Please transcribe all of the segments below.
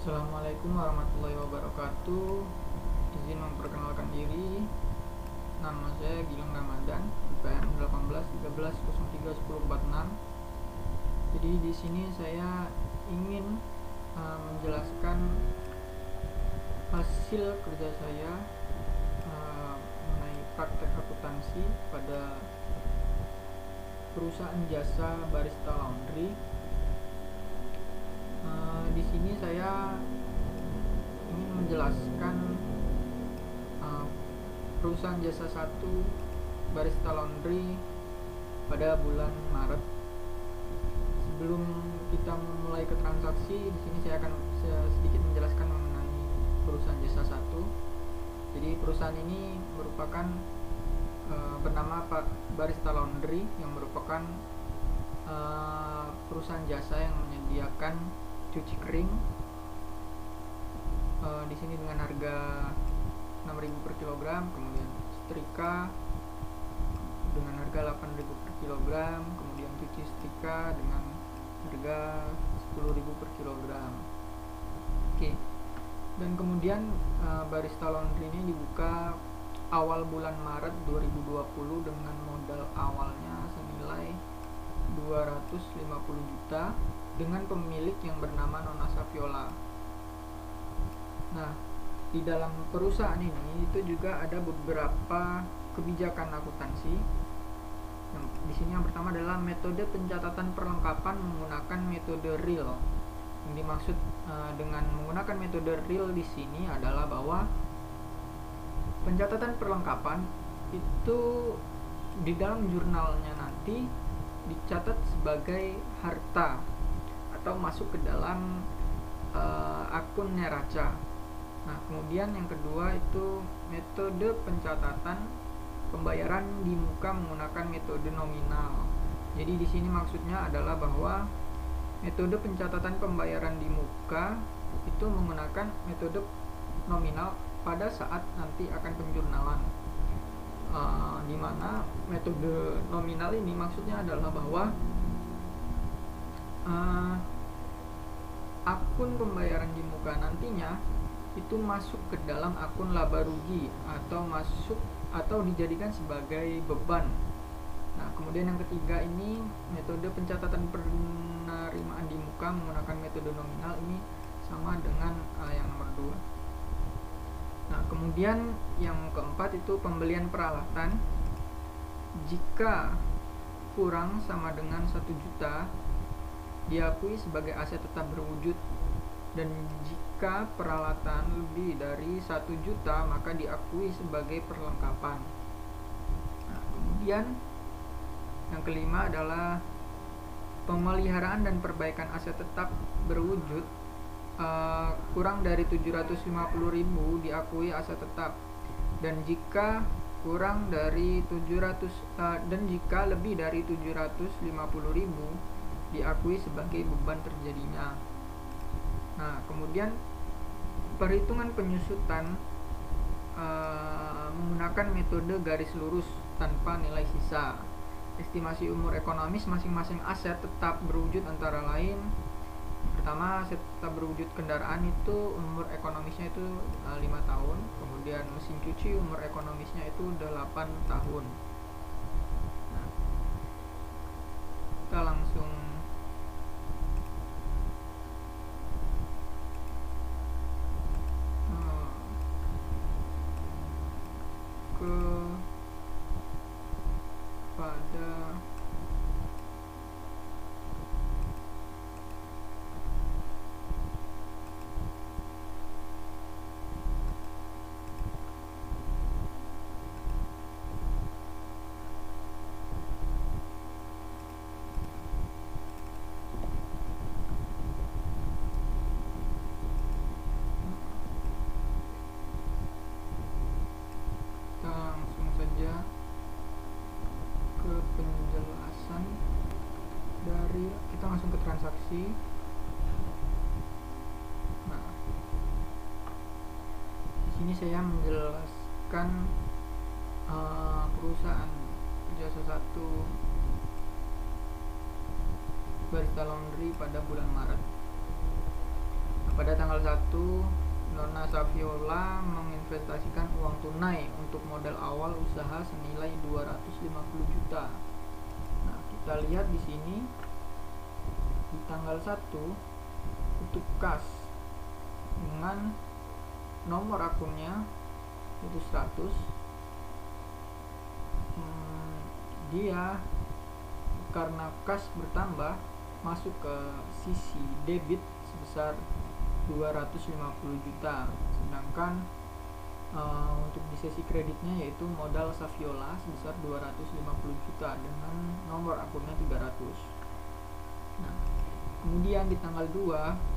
Assalamualaikum warahmatullahi wabarakatuh. Izin memperkenalkan diri. Nama saya Gilang Ramadan, IPM 1813031046. Jadi di sini saya ingin menjelaskan hasil kerja saya mengenai praktek akuntansi pada perusahaan jasa barista laundry. Di sini saya ingin menjelaskan perusahaan jasa 1 barista laundry pada bulan Maret. Sebelum kita memulai ke transaksi, di sini saya akan sedikit menjelaskan mengenai perusahaan jasa 1. Jadi perusahaan ini merupakan bernama Barista Laundry, yang merupakan perusahaan jasa yang menyediakan cuci kering di sini dengan harga 6.000 per kilogram, kemudian setrika dengan harga 8.000 per kilogram, kemudian cuci setrika dengan harga 10.000 per kilogram. Oke. Dan kemudian Barista Laundry ini dibuka awal bulan Maret 2020 dengan modal awalnya senilai 250 juta dengan pemilik yang bernama Nona Saviola. Nah, di dalam perusahaan ini itu juga ada beberapa kebijakan akuntansi. Di sini yang pertama adalah metode pencatatan perlengkapan menggunakan metode real. Yang dimaksud dengan menggunakan metode real di sini adalah bahwa pencatatan perlengkapan itu di dalam jurnalnya nanti dicatat sebagai harta atau masuk ke dalam akun neraca. Nah, kemudian yang kedua itu metode pencatatan pembayaran di muka menggunakan metode nominal. Jadi di sini maksudnya adalah bahwa metode pencatatan pembayaran di muka itu menggunakan metode nominal pada saat nanti akan penjurnalan. Di mana metode nominal ini maksudnya adalah bahwa akun pembayaran di muka nantinya itu masuk ke dalam akun laba rugi atau dijadikan sebagai beban. Nah, kemudian yang ketiga ini metode pencatatan penerimaan di muka menggunakan metode nominal, ini sama dengan yang nomor 2. Nah, kemudian yang keempat itu pembelian peralatan. Jika kurang sama dengan 1 juta diakui sebagai aset tetap berwujud, dan jika peralatan lebih dari 1 juta maka diakui sebagai perlengkapan. Nah, kemudian yang kelima adalah pemeliharaan dan perbaikan aset tetap berwujud. Kurang dari 750.000 diakui aset tetap, dan jika kurang dari 700 dan jika lebih dari 750.000 diakui sebagai beban terjadinya. Nah, kemudian perhitungan penyusutan menggunakan metode garis lurus tanpa nilai sisa. Estimasi umur ekonomis masing-masing aset tetap berwujud antara lain: pertama, aset tetap berwujud kendaraan itu umur ekonomisnya itu 5 tahun, kemudian mesin cuci umur ekonomisnya itu 8 tahun. Nah, kita langsung kepada ke penjelasan dari kita langsung ke transaksi. Nah, di sini saya menjelaskan perusahaan jasa 1 Barista Laundry pada bulan Maret. pada tanggal 1 Nona Saviola menginvestasikan uang tunai untuk modal awal usaha senilai 250 juta. Nah, kita lihat di sini di tanggal 1 untuk kas dengan nomor akunnya itu 100, dia karena kas bertambah masuk ke sisi debit sebesar 250 juta, sedangkan untuk di sesi kreditnya yaitu modal Saviola sebesar 250 juta dengan nomor akunnya 300. Nah, kemudian di tanggal 2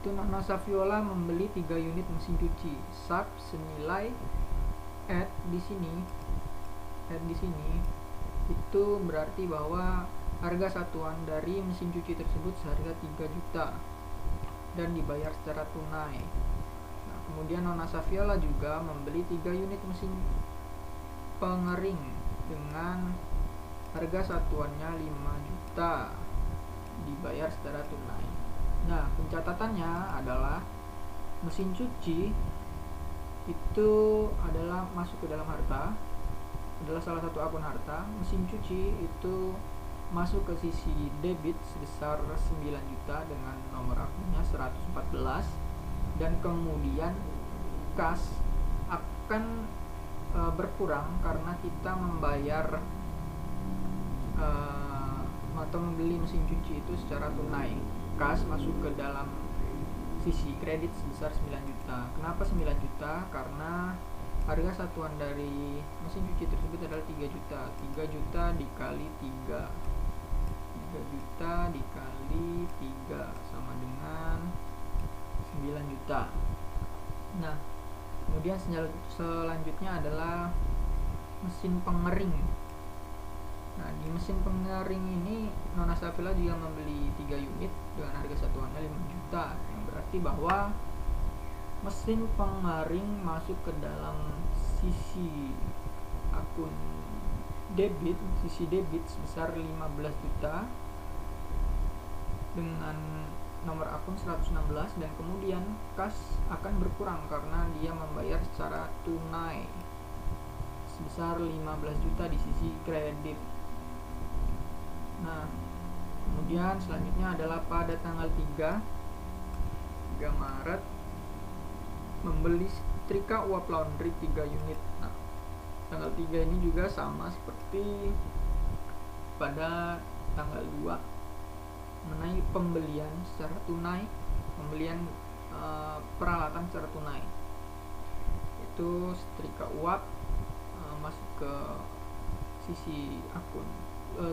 itu Nona Saviola membeli 3 unit mesin cuci SAP senilai di sini itu berarti bahwa harga satuan dari mesin cuci tersebut seharga 3 juta dan dibayar secara tunai. Nah, kemudian Nona Saviola juga membeli 3 unit mesin pengering dengan harga satuannya 5 juta dibayar secara tunai. Nah, pencatatannya adalah mesin cuci itu adalah masuk ke dalam harta, adalah salah satu akun harta. Mesin cuci itu masuk ke sisi debit sebesar 9 juta dengan nomor akunnya 114, dan kemudian kas akan berkurang karena kita membayar atau membeli mesin cuci itu secara tunai. Kas masuk ke dalam sisi kredit sebesar 9 juta. Kenapa 9 juta? Karena harga satuan dari mesin cuci tersebut adalah 3 juta. 3 juta dikali 3 juta dikali 3 sama dengan 9 juta. Nah, kemudian selanjutnya adalah mesin pengering. Nah, di mesin pengering ini Nona Saviola juga membeli 3 unit dengan harga satuannya 5 juta, yang berarti bahwa mesin pengering masuk ke dalam sisi akun debit, sisi debit sebesar 15 juta dengan nomor akun 116, dan kemudian kas akan berkurang karena dia membayar secara tunai sebesar 15 juta di sisi kredit. Nah, kemudian selanjutnya adalah pada tanggal 3 Maret membeli setrika uap laundry 3 unit. Nah, tanggal 3 ini juga sama seperti pada tanggal 2 mengenai pembelian secara tunai, pembelian peralatan secara tunai. Itu setrika uap masuk ke sisi akun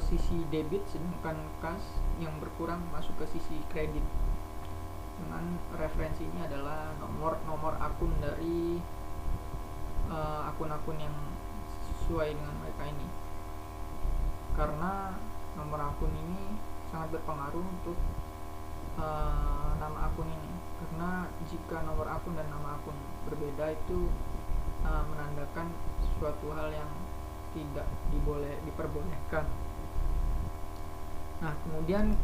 sisi debit, sedangkan kas yang berkurang masuk ke sisi kredit. Dengan referensinya adalah nomor akun dari akun-akun yang sesuai dengan mereka ini, karena nomor akun ini sangat berpengaruh untuk nama akun ini, karena jika nomor akun dan nama akun berbeda itu menandakan suatu hal yang tidak diperbolehkan. Nah, kemudian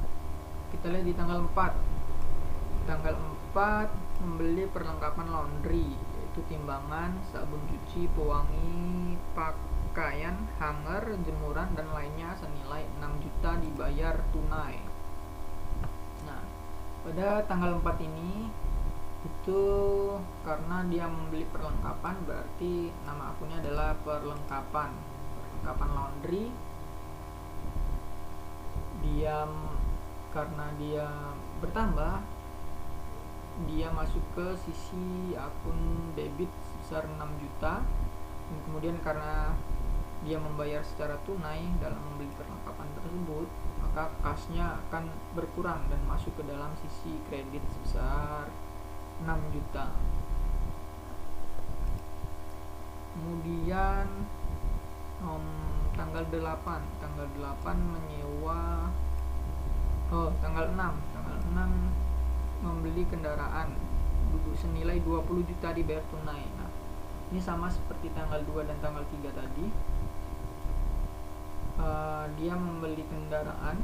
kita lihat di tanggal 4 membeli perlengkapan laundry, yaitu timbangan, sabun cuci, pewangi pakaian, hanger, jemuran, dan lainnya senilai 6 juta dibayar tunai. Nah, pada tanggal 4 ini itu karena dia membeli perlengkapan, berarti nama akunnya adalah perlengkapan laundry. Karena dia bertambah, dia masuk ke sisi akun debit sebesar 6 juta, dan kemudian karena dia membayar secara tunai dalam membeli perlengkapan tersebut, maka kasnya akan berkurang dan masuk ke dalam sisi kredit sebesar 6 juta. Kemudian tanggal 8 menyewa tanggal 6 membeli kendaraan senilai 20 juta dibayar tunai. Nah, ini sama seperti tanggal 2 dan tanggal 3 tadi. Dia membeli kendaraan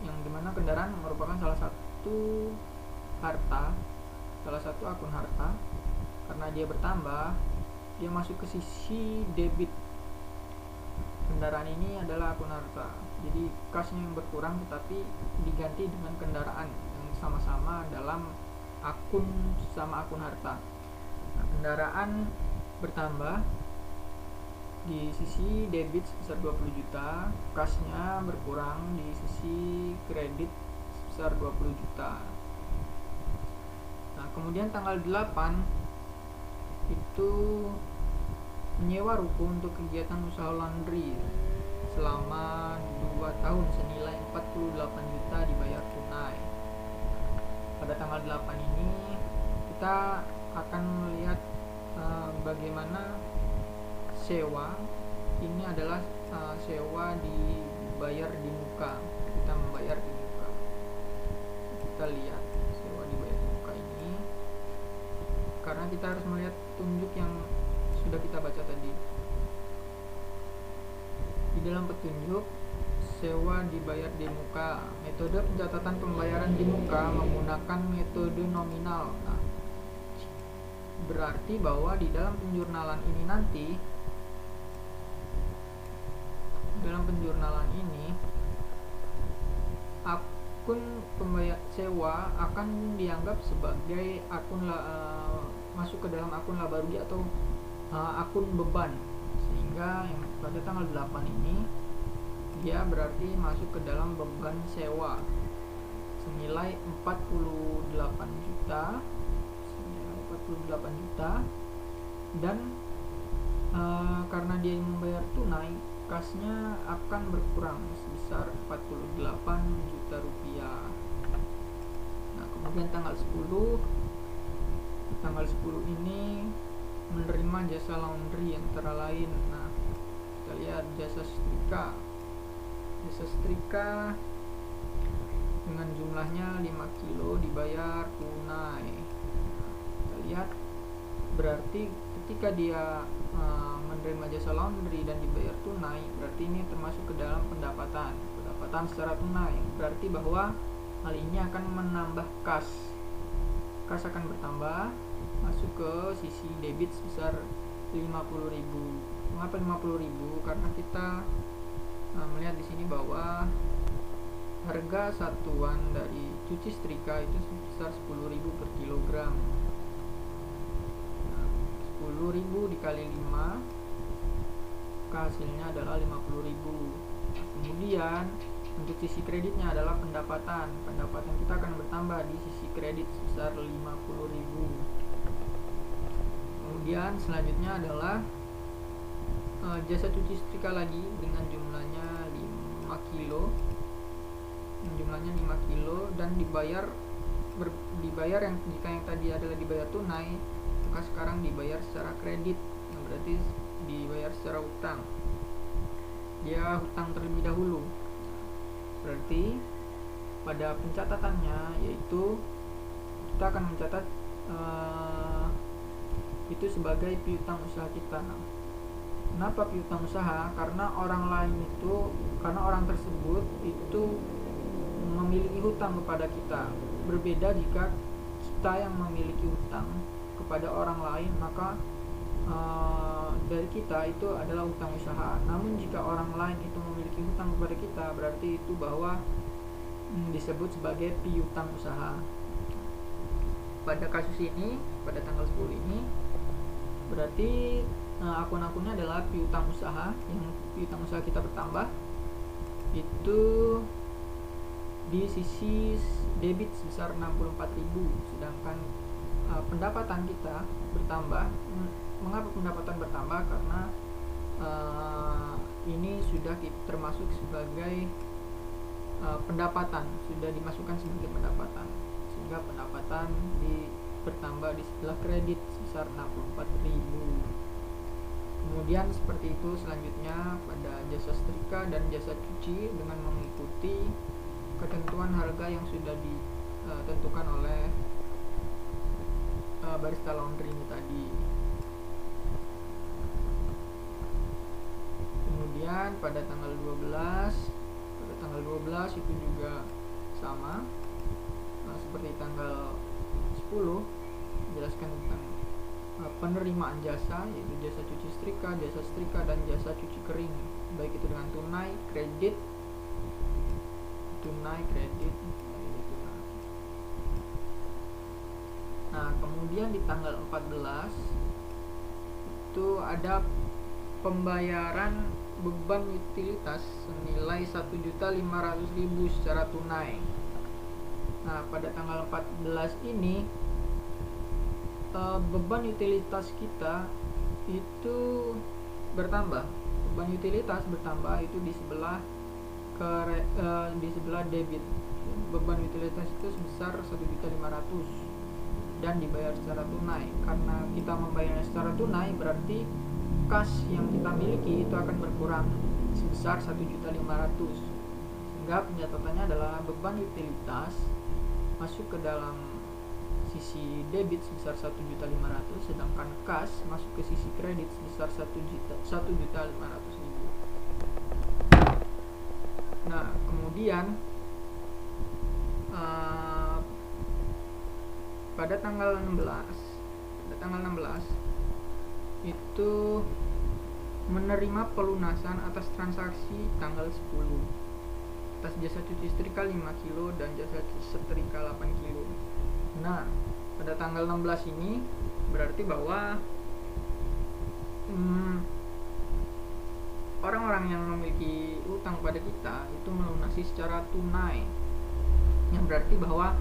yang dimana kendaraan merupakan salah satu harta, salah satu akun harta, karena dia bertambah, dia masuk ke sisi debit. Kendaraan ini adalah akun harta, jadi kasnya yang berkurang tetapi diganti dengan kendaraan yang sama-sama dalam akun sama akun harta. Nah, kendaraan bertambah di sisi debit sebesar 20 juta, kasnya berkurang di sisi kredit sebesar 20 juta. Nah, kemudian tanggal 8 itu menyewa ruko untuk kegiatan usaha laundry selama 2 tahun senilai 48 juta dibayar tunai. Pada tanggal 8 ini kita akan melihat bagaimana sewa ini adalah sewa dibayar di muka. Kita membayar di muka. Kita lihat sewa dibayar di muka ini karena kita harus melihat petunjuk yang sudah kita baca tadi. Di dalam petunjuk sewa dibayar di muka, metode pencatatan pembayaran di muka menggunakan metode nominal. Nah, berarti bahwa di dalam penjurnalan ini nanti, dalam penjurnalan ini akun pembayar sewa akan dianggap sebagai akun masuk ke dalam akun laba rugi atau akun beban, sehingga yang pada tanggal 8 ini dia berarti masuk ke dalam beban sewa senilai 48 juta, dan karena dia membayar tunai, kasnya akan berkurang sebesar 48 juta rupiah. Nah, kemudian tanggal 10 ini menerima jasa laundry antara lain. Nah, kita lihat jasa setrika dengan jumlahnya 5 kilo dibayar tunai. Nah, kita lihat berarti ketika dia menerima jasa laundry dan dibayar tunai, berarti ini termasuk ke dalam pendapatan secara tunai. Berarti bahwa hal ini akan menambah kas akan bertambah masuk ke sisi debit sebesar 50.000. Mengapa 50.000? Karena kita melihat di sini bahwa harga satuan dari cuci setrika itu sebesar 10.000 per kilogram. 10.000 dikali 5, hasilnya adalah 50.000. Kemudian untuk sisi kreditnya adalah pendapatan kita akan bertambah di sisi kredit sebesar 50.000. Kemudian selanjutnya adalah jasa cuci setrika lagi dengan jumlahnya 5 kilo, dan dibayar yang jika yang tadi adalah dibayar tunai, maka sekarang dibayar secara kredit, yang berarti dibayar secara hutang. Dia hutang terlebih dahulu. Berarti pada pencatatannya yaitu kita akan mencatat itu sebagai piutang usaha kita. Kenapa piutang usaha? Karena orang tersebut itu memiliki hutang kepada kita. Berbeda jika kita yang memiliki hutang kepada orang lain, maka dari kita itu adalah hutang usaha. Namun jika orang lain itu memiliki hutang kepada kita, berarti itu bahwa disebut sebagai piutang usaha. Pada kasus ini, pada tanggal 10 ini, berarti akun-akunnya adalah piutang usaha. Yang piutang usaha kita bertambah itu di sisi debit sebesar 64.000, sedangkan pendapatan kita bertambah. Mengapa pendapatan bertambah? Karena ini sudah termasuk sebagai pendapatan, sudah dimasukkan sebagai pendapatan, sehingga pendapatan bertambah di sebelah kredit sebesar 64.000. Kemudian seperti itu selanjutnya pada jasa setrika dan jasa cuci dengan mengikuti ketentuan harga yang sudah ditentukan oleh barista laundry ini tadi. Kemudian pada tanggal 12 itu juga sama seperti tanggal 20 menjelaskan tentang penerimaan jasa, yaitu jasa cuci setrika, dan jasa cuci kering, baik itu dengan tunai, kredit. Nah, kemudian di tanggal 14 itu ada pembayaran beban utilitas senilai 1.500.000 secara tunai. Nah, pada tanggal 14 ini beban utilitas kita itu bertambah. Beban utilitas bertambah itu di sebelah debit. Beban utilitas itu sebesar 1.500.000 dan dibayar secara tunai. Karena kita membayarnya secara tunai, berarti kas yang kita miliki itu akan berkurang sebesar 1.500.000. Sehingga pencatatannya adalah beban utilitas masuk ke dalam sisi debit sebesar 1.500.000, sedangkan kas masuk ke sisi kredit sebesar 1.500.000. Nah, kemudian pada tanggal 16 itu menerima pelunasan atas transaksi tanggal 10 atas jasa cuci setrika 5 kilo dan jasa setrika 8 kilo. Nah, pada tanggal 16 ini berarti bahwa orang-orang yang memiliki utang pada kita itu melunasi secara tunai, yang berarti bahwa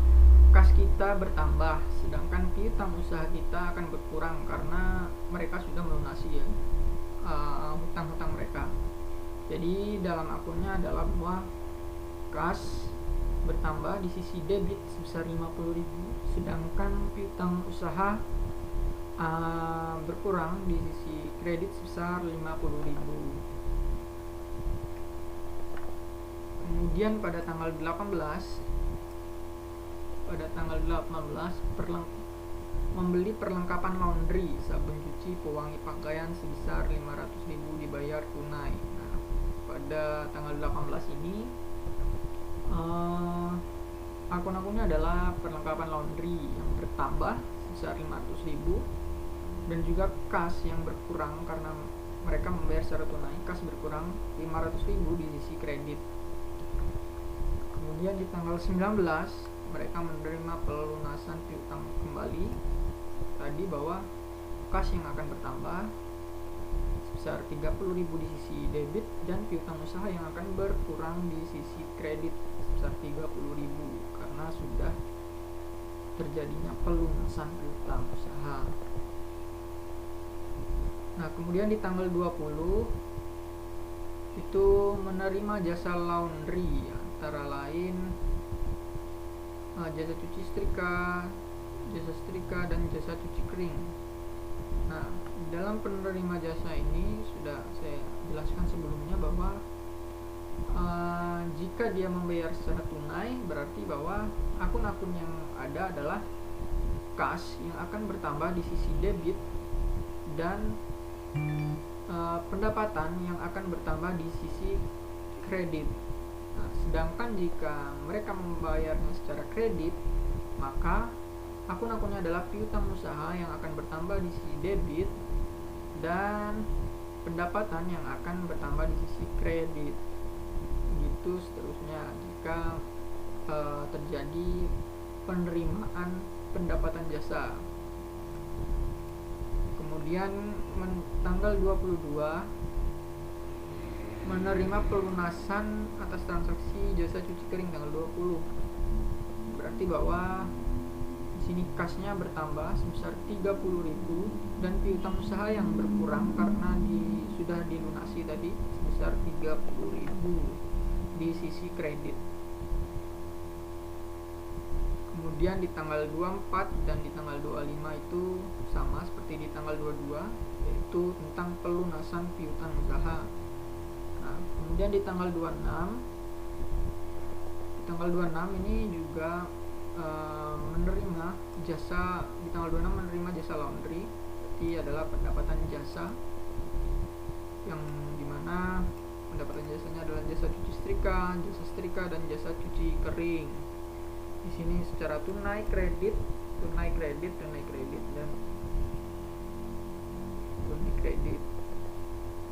kas kita bertambah, sedangkan piutang usaha kita akan berkurang karena mereka sudah melunasi hutang-hutang mereka. Jadi dalam akunnya adalah bahwa kas bertambah di sisi debit sebesar 50.000, sedangkan piutang usaha berkurang di sisi kredit sebesar 50.000. Kemudian pada tanggal 18 membeli perlengkapan laundry, sabun cuci, pewangi pakaian sebesar 500.000 dibayar tunai. Nah, pada tanggal 18 ini akun-akunnya adalah perlengkapan laundry yang bertambah sebesar 500.000 dan juga kas yang berkurang karena mereka membayar secara tunai. Kas berkurang 500.000 di sisi kredit. Kemudian di tanggal 19 mereka menerima pelunasan piutang kembali. Tadi bahwa kas yang akan bertambah sebesar 30.000 di sisi debit dan piutang usaha yang akan berkurang di sisi kredit sebesar 30.000 karena sudah terjadinya pelunasan piutang usaha. Nah, kemudian di tanggal 20 itu menerima jasa laundry, antara lain jasa cuci setrika, dan jasa cuci kering. Nah, dalam penerima jasa ini sudah saya jelaskan sebelumnya bahwa jika dia membayar secara tunai, berarti bahwa akun-akun yang ada adalah kas yang akan bertambah di sisi debit dan pendapatan yang akan bertambah di sisi kredit. Nah, sedangkan jika mereka membayarnya secara kredit, maka akun-akunnya adalah piutang usaha yang akan bertambah di sisi debit dan pendapatan yang akan bertambah di sisi kredit. Begitu seterusnya jika terjadi penerimaan pendapatan jasa. Kemudian tanggal 22 menerima pelunasan atas transaksi jasa cuci kering tanggal 20. Berarti bahwa di sini kasnya bertambah sebesar 30.000 dan piutang usaha yang berkurang karena sudah dilunasi tadi sebesar 30.000 di sisi kredit. Kemudian di tanggal 24 dan di tanggal 25 itu sama seperti di tanggal 22, yaitu tentang pelunasan piutang usaha. Nah, kemudian di tanggal 26 ini juga menerima jasa, di tanggal 26 menerima jasa laundry, berarti adalah pendapatan jasa yang dimana pendapatan jasanya adalah jasa cuci setrika, dan jasa cuci kering. Di sini secara tunai kredit, dan tunai kredit.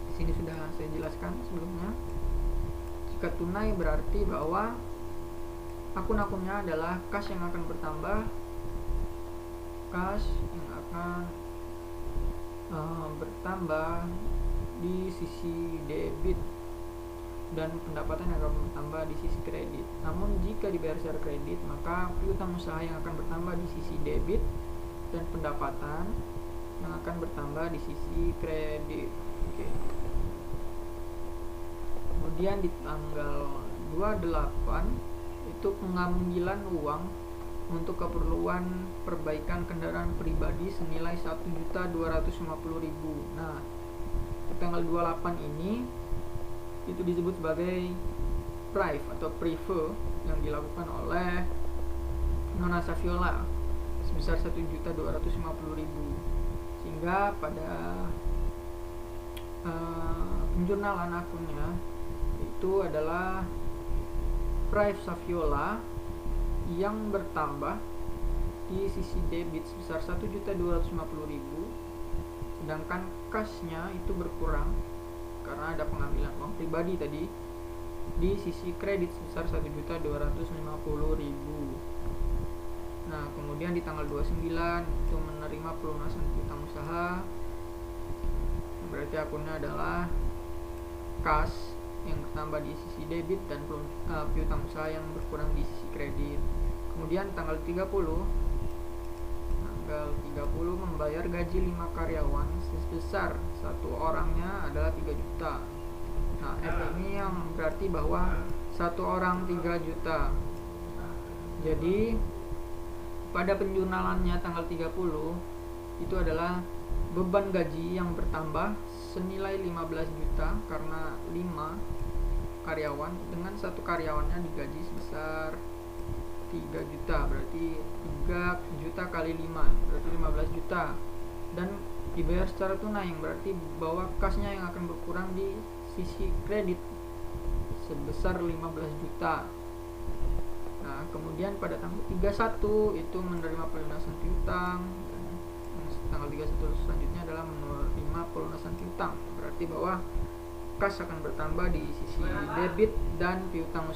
Di sini sudah saya jelaskan sebelumnya. Jika tunai berarti bahwa akun-akunnya adalah kas yang akan bertambah, bertambah di sisi debit, dan pendapatan yang akan bertambah di sisi kredit. Namun jika dibayar secara kredit, maka piutang usaha yang akan bertambah di sisi debit dan pendapatan yang akan bertambah di sisi kredit. Oke. Kemudian di tanggal 28 itu pengambilan uang untuk keperluan perbaikan kendaraan pribadi senilai 1.250.000. Nah, di tanggal 28 ini itu disebut sebagai prive atau prive yang dilakukan oleh Nona Saviola sebesar 1.250.000, sehingga pada penjurnalan akunnya itu adalah prive Saviola yang bertambah di sisi debit sebesar 1.250.000, sedangkan kasnya itu berkurang karena ada pengambilan uang pribadi tadi di sisi kredit sebesar 1.250.000. Nah, kemudian di tanggal 29 itu menerima pelunasan piutang usaha, berarti akunnya adalah kas yang bertambah di sisi debit dan piutang usaha yang berkurang di sisi kredit. Kemudian tanggal 30 membayar gaji 5 karyawan sebesar satu orangnya adalah 3 juta. Nah, F ini yang berarti bahwa satu orang 3 juta. Jadi pada penjurnalannya tanggal 30 itu adalah beban gaji yang bertambah senilai 15 juta karena 5 karyawan, dengan satu karyawannya digaji sebesar 3 juta, berarti 3 juta kali 5 berarti 15 juta, dan dibayar secara tunai yang berarti bahwa kasnya yang akan berkurang di sisi kredit sebesar 15 juta. Nah, kemudian pada tanggal 31 itu menerima pelunasan piutang, dan tanggal 31 selanjutnya adalah menerima pelunasan piutang, berarti bahwa kas akan bertambah di sisi debit dan piutang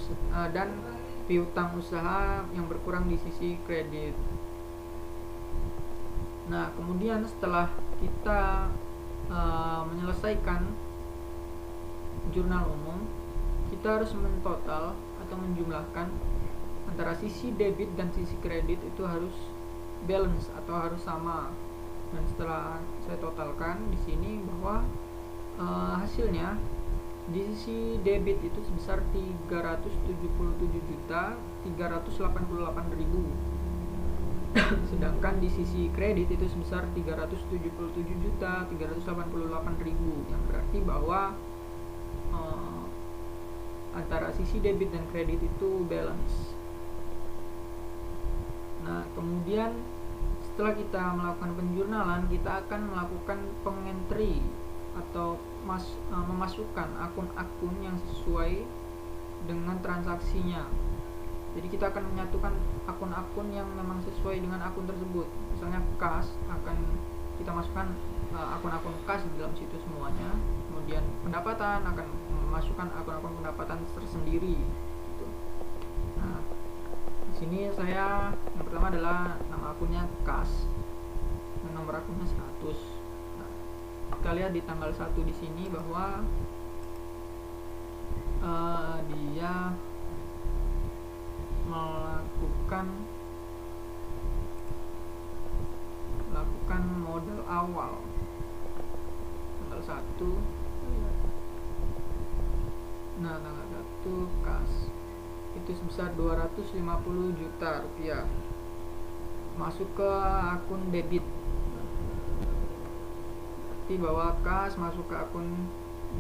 usaha yang berkurang di sisi kredit. Nah, kemudian setelah kita menyelesaikan jurnal umum, kita harus mentotal atau menjumlahkan antara sisi debit dan sisi kredit itu harus balance atau harus sama. Dan setelah saya totalkan di sini bahwa hasilnya di sisi debit itu sebesar 377.388.000, sedangkan di sisi kredit itu sebesar 377.388.000, yang berarti bahwa antara sisi debit dan kredit itu balance. Nah, kemudian setelah kita melakukan penjurnalan, kita akan melakukan pengentry atau memasukkan akun-akun yang sesuai dengan transaksinya. Jadi kita akan menyatukan akun-akun yang memang sesuai dengan akun tersebut. Misalnya kas, akan kita masukkan akun-akun kas di dalam situ semuanya. Kemudian pendapatan, akan memasukkan akun-akun pendapatan tersendiri gitu. Nah, di sini saya yang pertama adalah nama akunnya kas dan nomor akunnya 100. Kita lihat di tanggal 1 di sini bahwa dia melakukan modal awal tanggal 1. Nah, tanggal 1 kas itu sebesar 250 juta rupiah masuk ke akun debit, bahwa kas masuk ke akun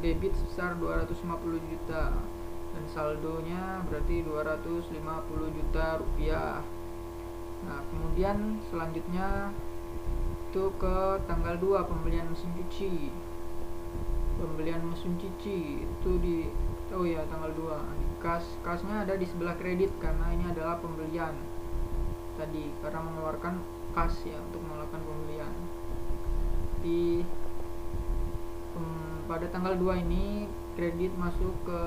debit sebesar 250 juta dan saldonya berarti 250 juta rupiah. Nah, kemudian selanjutnya itu ke tanggal 2 pembelian mesin cuci. Pembelian mesin cuci itu tanggal 2 di kasnya ada di sebelah kredit karena ini adalah pembelian. tadi karena mengeluarkan kas ya untuk melakukan pembelian. Di pada tanggal 2 ini kredit masuk ke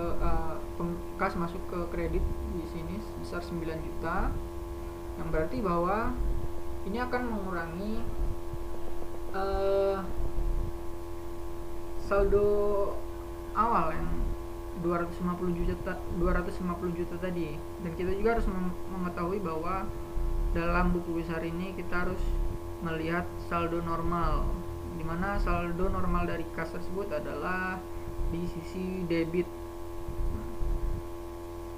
kas masuk ke kredit di sini sebesar 9 juta, yang berarti bahwa ini akan mengurangi saldo awal yang 250 juta tadi. Dan kita juga harus mengetahui bahwa dalam buku besar ini kita harus melihat saldo normal, di mana saldo normal dari kas tersebut adalah di sisi debit.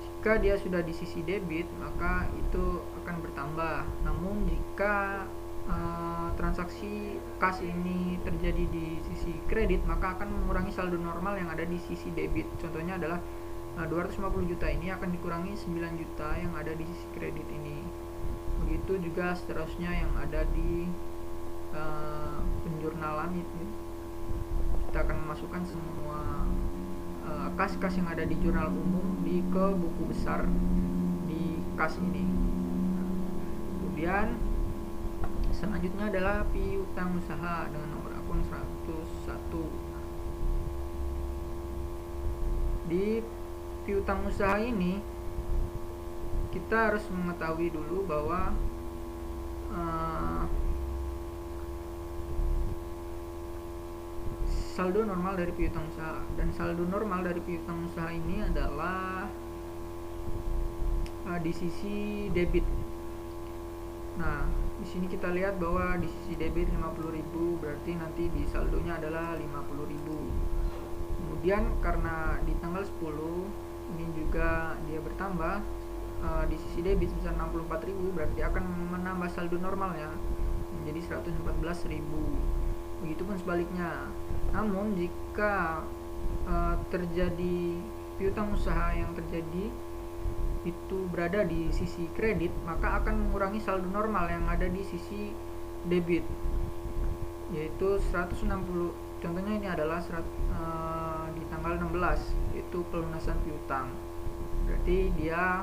Jika dia sudah di sisi debit, maka itu akan bertambah. Namun jika transaksi kas ini terjadi di sisi kredit, maka akan mengurangi saldo normal yang ada di sisi debit. Contohnya adalah 250 juta ini akan dikurangi 9 juta yang ada di sisi kredit ini. Begitu juga seterusnya yang ada di penjurnalan itu. Kita akan memasukkan semua kas-kas yang ada di jurnal umum ke buku besar di kas ini. Kemudian selanjutnya adalah piutang usaha dengan nomor akun 101. Di piutang usaha ini kita harus mengetahui dulu bahwa saldo normal dari piutang usaha, dan saldo normal dari piutang usaha ini adalah di sisi debit. Nah, di sini kita lihat bahwa di sisi debit 50.000, berarti nanti di saldonya adalah 50.000. Kemudian karena di tanggal 10 ini juga dia bertambah di sisi debit sebesar 64.000, berarti akan menambah saldo normalnya menjadi 114.000. Begitupun sebaliknya. Namun jika terjadi piutang usaha yang terjadi itu berada di sisi kredit, maka akan mengurangi saldo normal yang ada di sisi debit, yaitu 160. Contohnya ini adalah di tanggal 16, yaitu pelunasan piutang. Berarti dia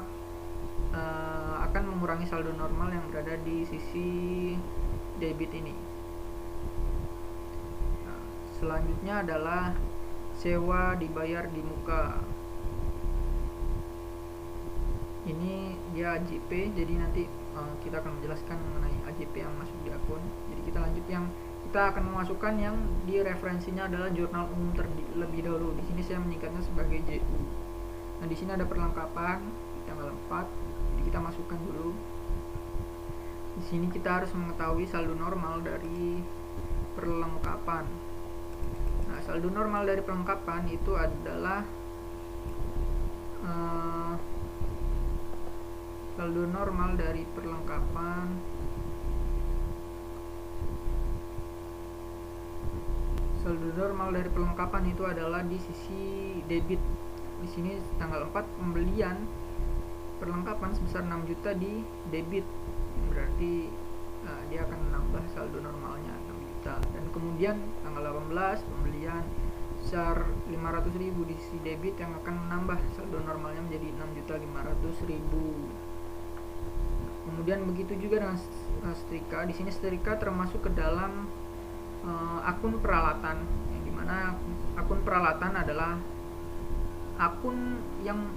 akan mengurangi saldo normal yang berada di sisi debit ini. Nah, selanjutnya adalah sewa dibayar di muka. Ini dia AJP, jadi nanti kita akan menjelaskan mengenai AJP yang masuk di akun. Jadi kita lanjut, yang kita akan memasukkan yang di referensinya adalah jurnal umum terlebih dahulu. Di sini saya menyingkatnya sebagai JU. Nah, di sini ada perlengkapan di tanggal 4. Jadi kita masukkan dulu. Di sini kita harus mengetahui saldo normal dari perlengkapan. Nah, saldo normal dari perlengkapan itu adalah saldo normal dari perlengkapan itu adalah di sisi debit. Di sini tanggal 4 pembelian perlengkapan sebesar 6 juta di debit, berarti dia akan menambah saldo normalnya 6 juta. Dan kemudian tanggal 18 pembelian sebesar 500.000 di sisi debit yang akan menambah saldo normalnya menjadi 6.500.000. Kemudian begitu juga dengan setrika. Di sini setrika termasuk ke dalam akun peralatan, yang dimana akun peralatan adalah akun yang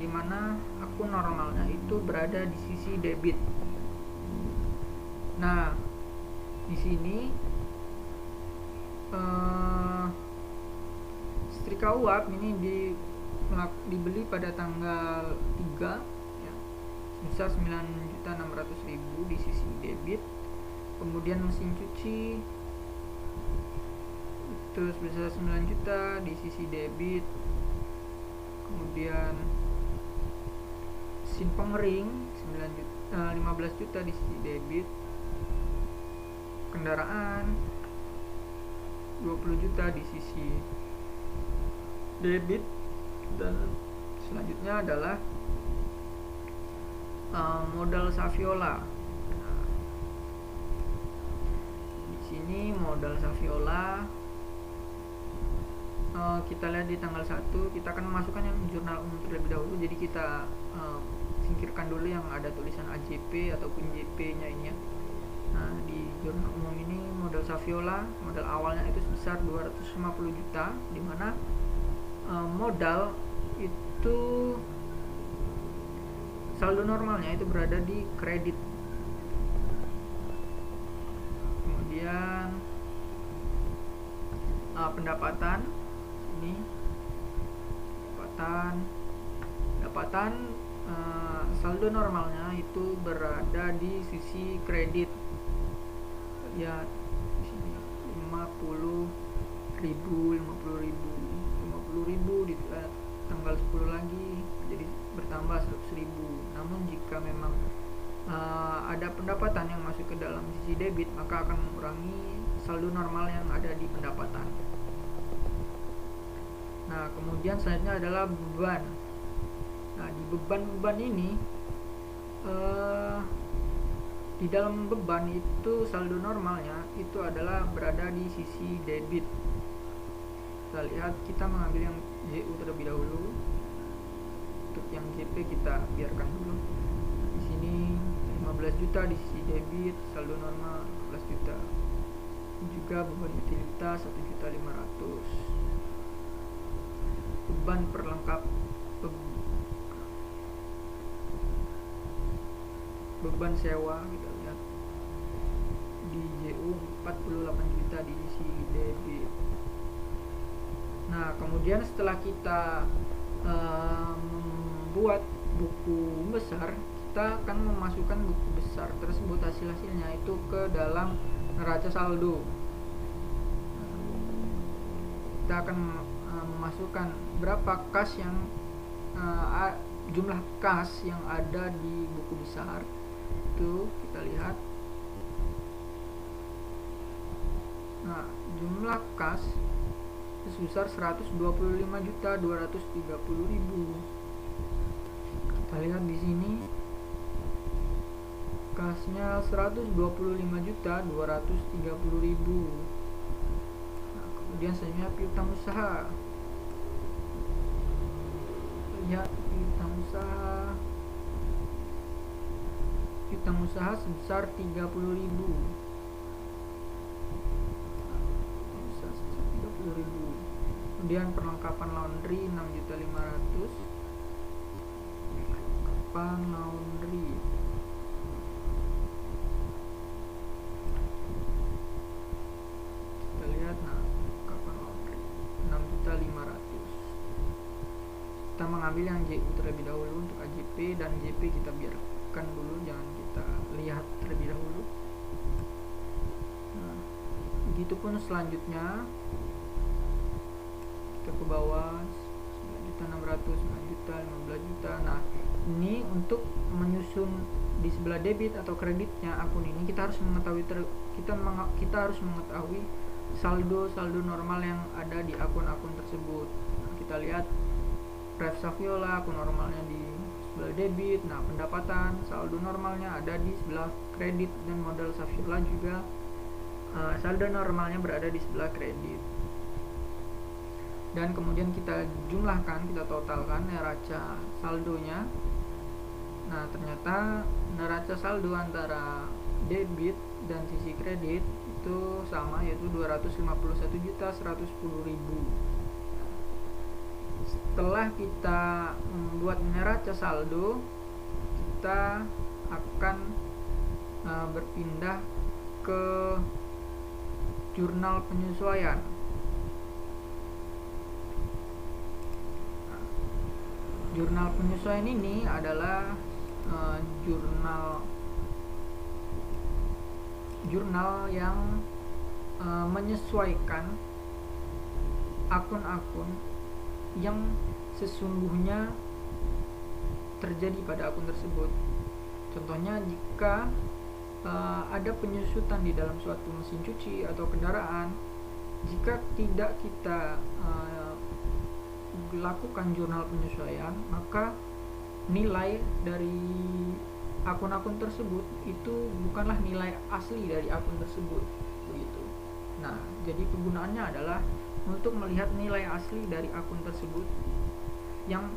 dimana akun normalnya itu berada di sisi debit. Nah, di sini setrika uap ini dibeli pada tanggal 3 sebesar 9.600.000 di sisi debit. Kemudian mesin cuci itu sebesar 9 juta di sisi debit. Kemudian mesin pengering 15 juta di sisi debit. Kendaraan 20 juta di sisi debit. Dan selanjutnya adalah modal Saviola. Nah, di sini modal Saviola kita lihat di tanggal 1, kita akan memasukkan yang jurnal umum terlebih dahulu. Jadi kita singkirkan dulu yang ada tulisan AJP ataupun JP nya ini ya. Nah, di jurnal umum ini modal Saviola, modal awalnya itu sebesar 250 juta, dimana modal itu saldo normalnya itu berada di kredit. Kemudian pendapatan ini pendapatan saldo normalnya itu berada di sisi kredit ya, di sini 50.000 di tanggal 10 lagi jadi bertambah 100.000. Namun jika memang ada pendapatan yang masuk ke dalam sisi debit, maka akan mengurangi saldo normal yang ada di pendapatan. Nah, kemudian selanjutnya adalah beban. Nah, di beban ini di dalam beban itu saldo normalnya itu adalah berada di sisi debit. Kita lihat, kita mengambil yang JU terlebih dahulu. Untuk yang JP kita biarkan dulu. Di sini 15 juta di sisi debit, saldo normal 15 juta. Juga beban utilitas 1.500.000. Beban perlengkap beban sewa kita lihat di JU 48 juta di sisi debit. Nah, kemudian setelah kita membuat buku besar, kita akan memasukkan buku besar tersebut hasilnya itu ke dalam neraca saldo. Kita akan memasukkan berapa kas yang jumlah kas yang ada di buku besar itu kita lihat. Nah, jumlah kas sebesar 125.230.000. Kita lihat di sini kasnya 125.230.000. Nah, kemudian selanjutnya piutang usaha. Lihat piutang usaha sebesar 30.000. Kemudian perlengkapan laundry 6.500.000. Perlengkapan laundry kita lihat. Nah, perlengkapan laundry 6.500.000. Kita mengambil yang JU terlebih dahulu. Untuk AJP dan JP kita biarkan dulu, jangan kita lihat terlebih dahulu. Nah, begitupun selanjutnya kita ke bawah 9.600.000, 9 juta, 15 juta. Nah, ini untuk menyusun di sebelah debit atau kreditnya akun ini kita harus mengetahui kita harus mengetahui saldo normal yang ada di akun-akun tersebut. Nah, kita lihat Rev Saviola akun normalnya di sebelah debit. Nah, pendapatan saldo normalnya ada di sebelah kredit, dan modal Saviola juga saldo normalnya berada di sebelah kredit. Dan kemudian kita jumlahkan, kita totalkan neraca saldonya. Nah, ternyata neraca saldo antara debit dan sisi kredit itu sama, yaitu 251.110.000. Setelah kita membuat neraca saldo, kita akan berpindah ke jurnal penyesuaian. Jurnal penyesuaian ini adalah jurnal yang menyesuaikan akun-akun yang sesungguhnya terjadi pada akun tersebut. Contohnya, jika ada penyusutan di dalam suatu mesin cuci atau kendaraan, jika tidak kita lakukan jurnal penyesuaian, maka nilai dari akun-akun tersebut itu bukanlah nilai asli dari akun tersebut, begitu. Nah, jadi kegunaannya adalah untuk melihat nilai asli dari akun tersebut yang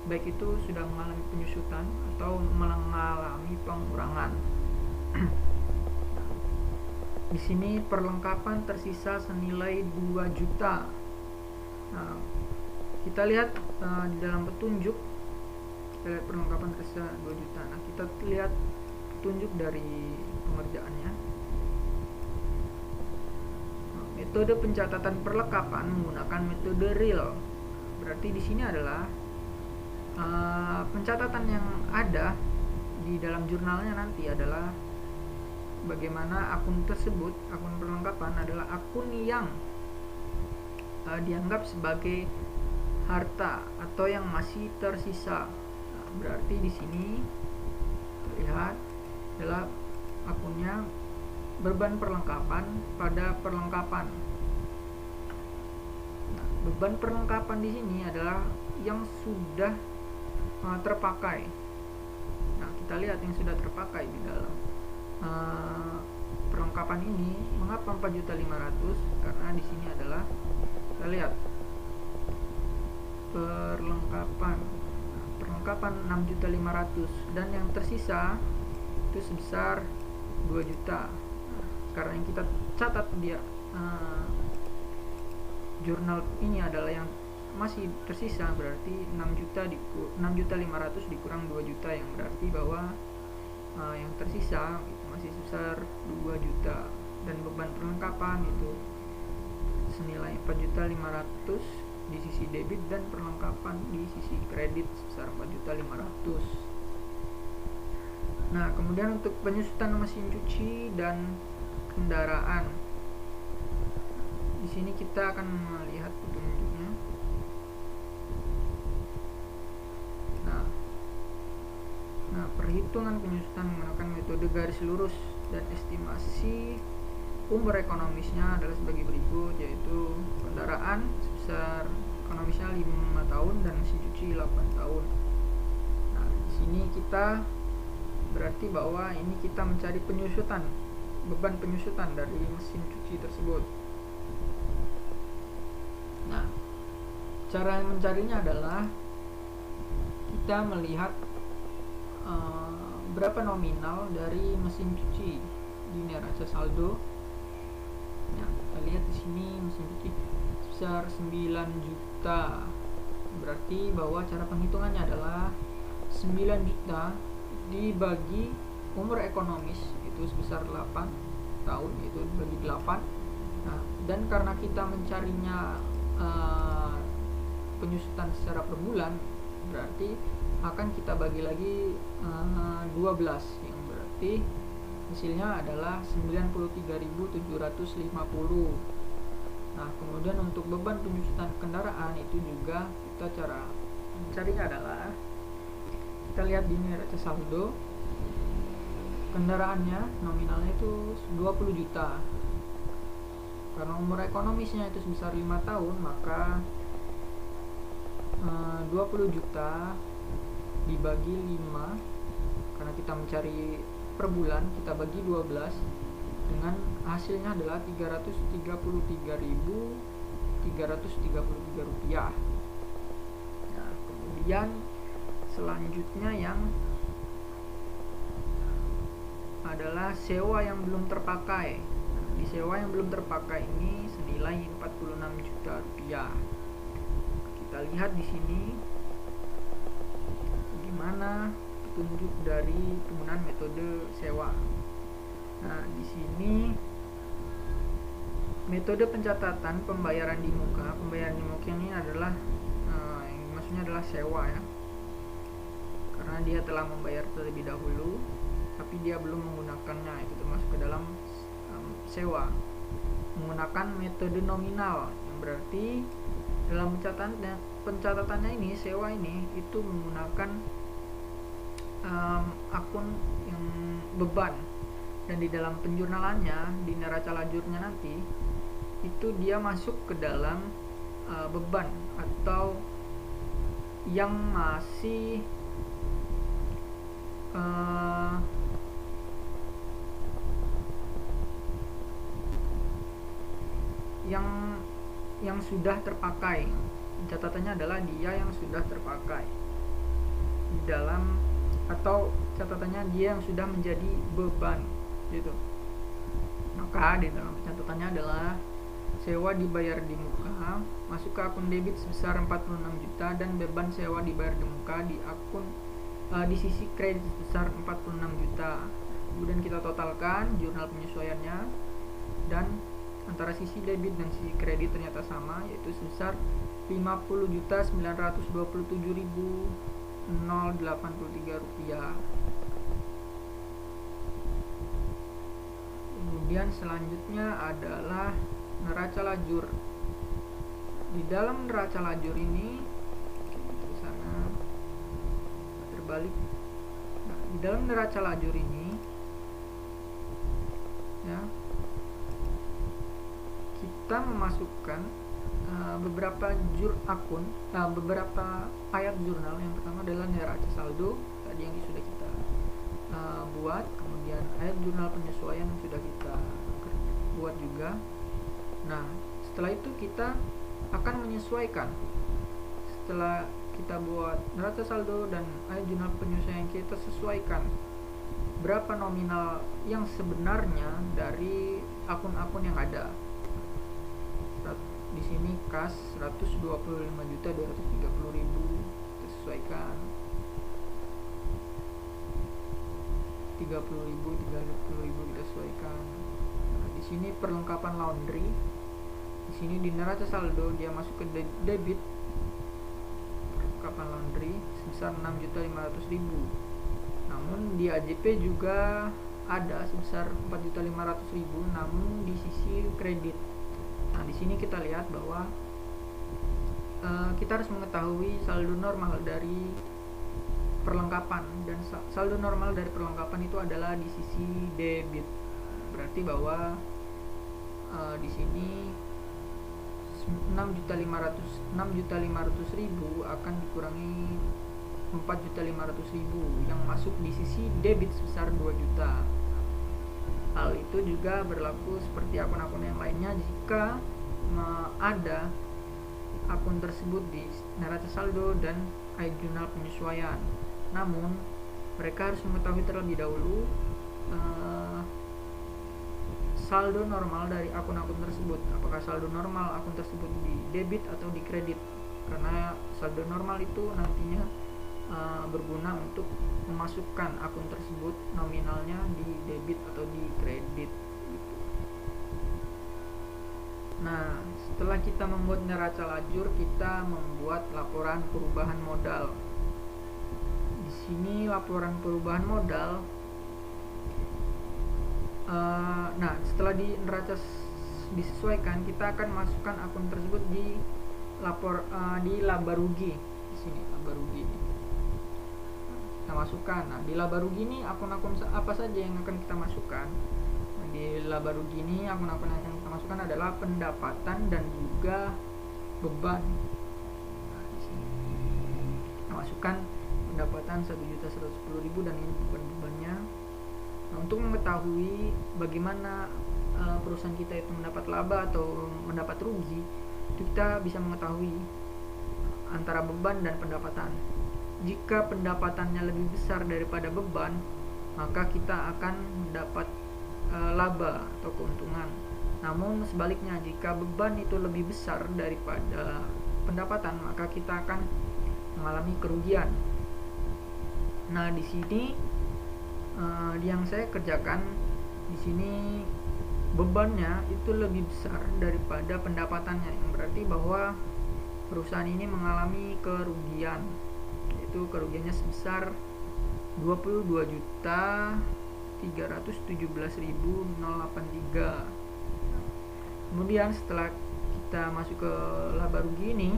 baik itu sudah mengalami penyusutan atau mengalami pengurangan. Di sini perlengkapan tersisa senilai 2 juta. Nah, kita lihat di dalam petunjuk, kita lihat perlengkapan tersisa 2 juta. Nah, kita lihat petunjuk dari pengerjaannya. Metode pencatatan perlengkapan menggunakan metode real. Berarti di sini adalah pencatatan yang ada di dalam jurnalnya nanti adalah bagaimana akun tersebut, akun perlengkapan adalah akun yang dianggap sebagai harta atau yang masih tersisa. Nah, berarti di sini terlihat adalah akunnya beban perlengkapan pada perlengkapan. Nah, beban perlengkapan di sini adalah yang sudah terpakai. Nah, kita lihat yang sudah terpakai di dalam perlengkapan ini. Mengapa 4.500.000? Karena di sini adalah kita lihat perlengkapan 6.500.000 dan yang tersisa itu sebesar 2 juta. Karena yang kita catat dia jurnal ini adalah yang masih tersisa, berarti 6.500.000 dikurang 2 juta, yang berarti bahwa yang tersisa itu masih sebesar 2 juta, dan beban perlengkapan itu senilai 4.500.000 di sisi debit dan perlengkapan di sisi kredit sebesar 4.500.000. Nah, kemudian untuk penyusutan mesin cuci dan kendaraan, di sini kita akan melihat petunjuknya. Nah, perhitungan penyusutan menggunakan metode garis lurus dan estimasi umur ekonomisnya adalah sebagai berikut, yaitu kendaraan sebesar ekonomisnya 5 tahun dan mesin cuci 8 tahun. Nah, di sini kita berarti bahwa ini kita mencari penyusutan, beban penyusutan dari mesin cuci tersebut. Nah, cara mencarinya adalah kita melihat berapa nominal dari mesin cuci di neraca saldo. Nah, kita lihat di sini mesin cuci sebesar 9 juta. Berarti bahwa cara penghitungannya adalah 9 juta dibagi umur ekonomis itu sebesar 8 tahun, itu dibagi 8. Nah, dan karena kita mencarinya penyusutan secara per bulan, berarti akan kita bagi lagi 12, yang berarti hasilnya adalah 93.750. Nah, kemudian untuk beban penyusutan kendaraan itu juga kita cara mencarinya adalah kita lihat di neraca saldo, kendaraannya nominalnya itu 20 juta. Karena umur ekonomisnya itu sebesar 5 tahun, maka 20 juta dibagi 5, karena kita mencari per bulan, kita bagi 12, dengan hasilnya adalah 333.333 rupiah. Nah, kemudian selanjutnya yang adalah sewa yang belum terpakai. Nah, di sewa yang belum terpakai ini senilai 46 juta rupiah. Kita lihat di sini bagaimana petunjuk dari penggunaan metode sewa. Nah, di sini metode pencatatan pembayaran di muka. Pembayaran di muka ini adalah yang maksudnya adalah sewa ya, karena dia telah membayar terlebih dahulu tapi dia belum menggunakannya, itu termasuk ke dalam sewa. Menggunakan metode nominal, yang berarti dalam pencatatannya ini, sewa ini itu menggunakan akun yang beban, dan di dalam penjurnalannya di neraca lajurnya nanti itu dia masuk ke dalam beban atau yang masih yang sudah terpakai. Catatannya adalah dia yang sudah terpakai. di dalam, atau catatannya dia yang sudah menjadi beban gitu. Maka di dalam catatannya adalah sewa dibayar di muka, masuk ke akun debit sebesar 46 juta, dan beban sewa dibayar di muka di akun di sisi kredit sebesar 46 juta. Kemudian kita totalkan jurnal penyesuaiannya, dan antara sisi debit dan sisi kredit ternyata sama, yaitu sebesar 50.927.083 rupiah. Kemudian selanjutnya adalah neraca lajur. Di dalam neraca lajur ini, di sana terbalik. Nah, di dalam neraca lajur ini, ya, kita memasukkan beberapa beberapa ayat jurnal. Yang pertama adalah neraca saldo tadi yang sudah kita buat, kemudian ayat jurnal penyesuaian yang sudah kita buat juga. Nah, setelah itu kita akan menyesuaikan. Setelah kita buat neraca saldo dan ayat jurnal penyesuaian, kita sesuaikan berapa nominal yang sebenarnya dari akun-akun yang ada. Di sini kas 125.230.000, kita sesuaikan 30.000, 30.000 kita sesuaikan. Nah, di sini perlengkapan laundry. Di sini di neraca saldo dia masuk ke debit perlengkapan laundry sebesar 6.500.000. Namun di AJP juga ada sebesar 4.500.000, namun di sisi kredit. Nah, di sini kita lihat bahwa kita harus mengetahui saldo normal dari perlengkapan, dan saldo normal dari perlengkapan itu adalah di sisi debit. Berarti bahwa di sini 6.500.000 akan dikurangi 4.500.000 yang masuk di sisi debit sebesar 2 juta. Hal itu juga berlaku seperti akun-akun yang lainnya jika ada akun tersebut di neraca saldo dan ayat jurnal penyesuaian. Namun mereka harus mengetahui terlebih dahulu saldo normal dari akun-akun tersebut. Apakah saldo normal akun tersebut di debit atau di kredit? Karena saldo normal itu nantinya berguna untuk memasukkan akun tersebut nominalnya di debit atau di kredit. Nah, setelah kita membuat neraca lajur, kita membuat laporan perubahan modal. Di sini laporan perubahan modal. Nah, setelah di neraca disesuaikan, kita akan masukkan akun tersebut di laba rugi. Di sini laba rugi. Kita masukkan. Nah, di laba rugi ini akun-akun apa saja yang akan kita masukkan? Nah, di laba rugi ini akun-akun yang akan kita masukkan adalah pendapatan dan juga beban. Nah, di sini kita masukkan pendapatan 1.110.000 dan ini beban-bebannya. Nah, untuk mengetahui bagaimana perusahaan kita itu mendapat laba atau mendapat rugi, itu kita bisa mengetahui antara beban dan pendapatan. Jika pendapatannya lebih besar daripada beban, maka kita akan mendapat laba atau keuntungan. Namun sebaliknya, jika beban itu lebih besar daripada pendapatan, maka kita akan mengalami kerugian. Nah, di sini yang saya kerjakan di sini bebannya itu lebih besar daripada pendapatannya, yang berarti bahwa perusahaan ini mengalami kerugian, yaitu kerugiannya sebesar 22.317.083. Kemudian setelah kita masuk ke laba rugi ini,